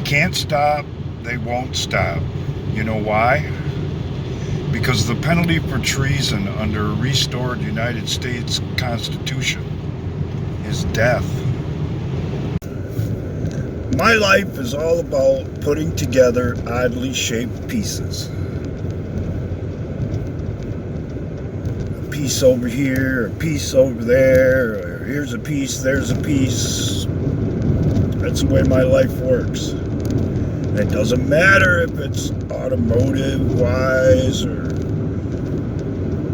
can't stop, they won't stop. You know why? Because the penalty for treason under a restored United States Constitution is death. My life is all about putting together oddly shaped pieces. A piece over here, a piece over there, or here's a piece, there's a piece. That's the way my life works. And it doesn't matter if it's automotive-wise or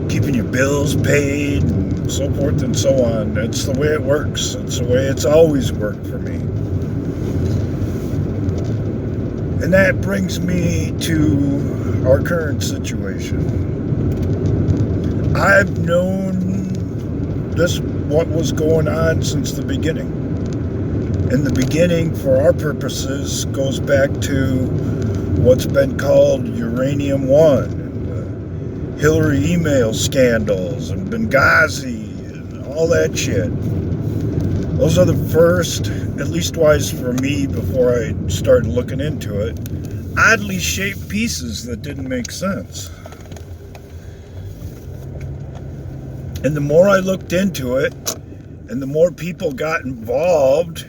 keeping your bills paid and so forth and so on. That's the way it works. It's the way it's always worked for me. And that brings me to our current situation. I've known what was going on since the beginning. And the beginning, for our purposes, goes back to what's been called Uranium One, and the Hillary email scandals, and Benghazi, and all that shit. Those are the first, at least wise for me before I started looking into it, oddly shaped pieces that didn't make sense. And the more I looked into it, and the more people got involved,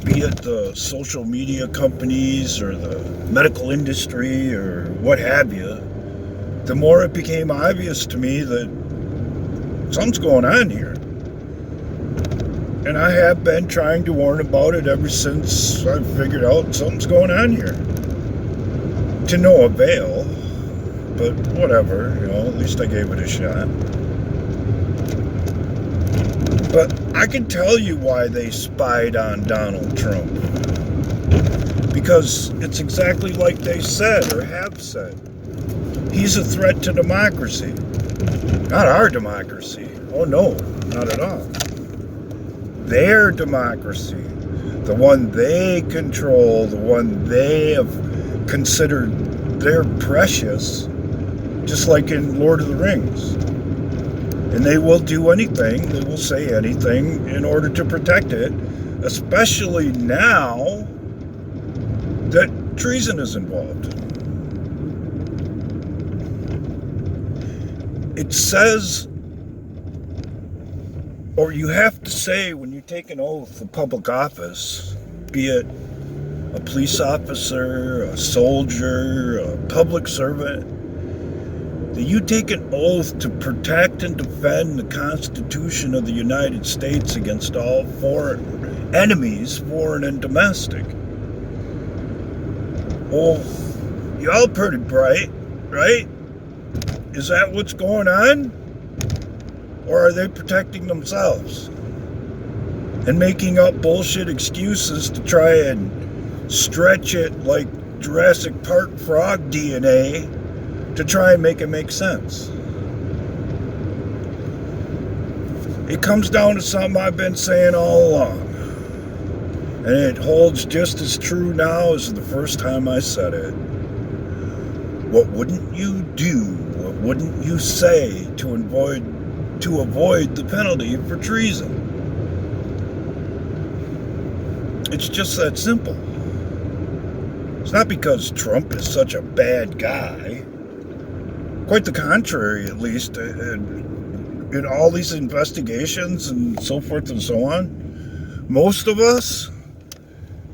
be it the social media companies or the medical industry or what have you, the more it became obvious to me that something's going on here. And I have been trying to warn about it ever since I figured out something's going on here. To no avail, but whatever, at least I gave it a shot. But I can tell you why they spied on Donald Trump. Because it's exactly like they said or have said. He's a threat to democracy. Not our democracy. Oh no, not at all. Their democracy. The one they control, the one they have considered their precious, just like in Lord of the Rings. And they will do anything, they will say anything in order to protect it, especially now that treason is involved. It says, or you have to say when you take an oath of public office, be it a police officer, a soldier, a public servant, that you take an oath to protect and defend the Constitution of the United States against all foreign enemies, foreign and domestic. Well, y'all pretty bright, right? Is that what's going on? Or are they protecting themselves and making up bullshit excuses to try and stretch it like Jurassic Park frog DNA to try and make it make sense? It comes down to something I've been saying all along, and it holds just as true now as the first time I said it. What wouldn't you do? What wouldn't you say to avoid the penalty for treason? It's just that simple. It's not because Trump is such a bad guy. Quite the contrary, at least. In all these investigations and so forth and so on, most of us,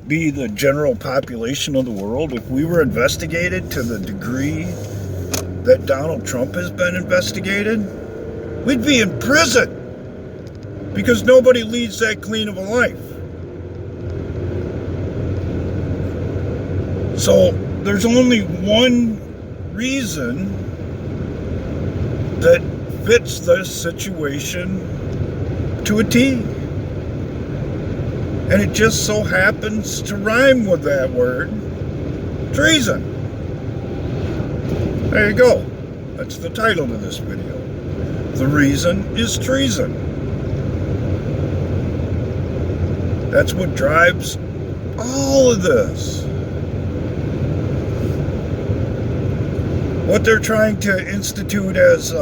be the general population of the world, if we were investigated to the degree that Donald Trump has been investigated, we'd be in prison because nobody leads that clean of a life. So there's only one reason that fits this situation to a T. And it just so happens to rhyme with that word, treason. There you go. That's the title of this video. The reason is treason. That's what drives all of this. What they're trying to institute as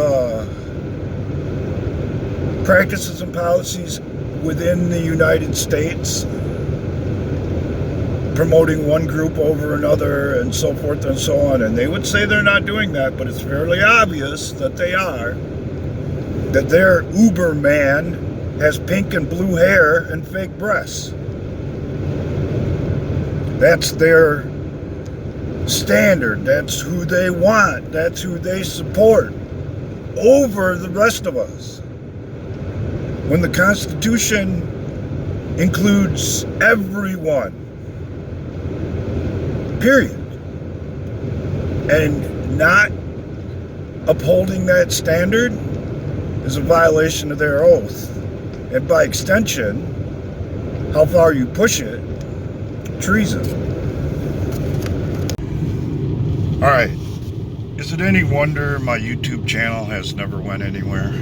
practices and policies within the United States promoting one group over another and so forth and so on. And they would say they're not doing that, but it's fairly obvious that they are. That their Uber man has pink and blue hair and fake breasts. That's their standard. That's who they want. That's who they support over the rest of us. When the Constitution includes everyone, period. And not upholding that standard is a violation of their oath. And by extension, how far you push it, treason. Alright, is it any wonder my YouTube channel has never went anywhere?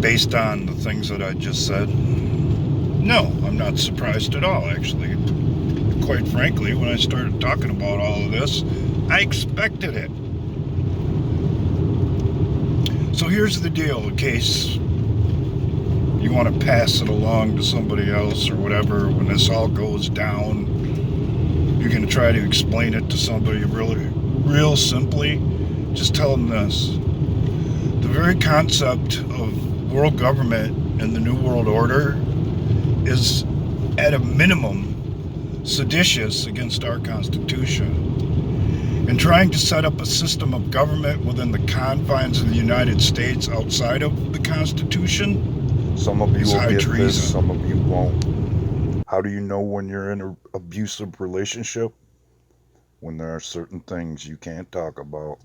Based on the things that I just said? No, I'm not surprised at all, actually. Quite frankly, when I started talking about all of this, I expected it. So here's the deal, in case you want to pass it along to somebody else or whatever, when this all goes down, you're going to try to explain it to somebody real simply. Just tell them this. The very concept of world government and the New World Order is, at a minimum, seditious against our Constitution. And trying to set up a system of government within the confines of the United States outside of the Constitution, some of you will get treason. This, some of you won't. How do you know when you're in an abusive relationship? When there are certain things you can't talk about.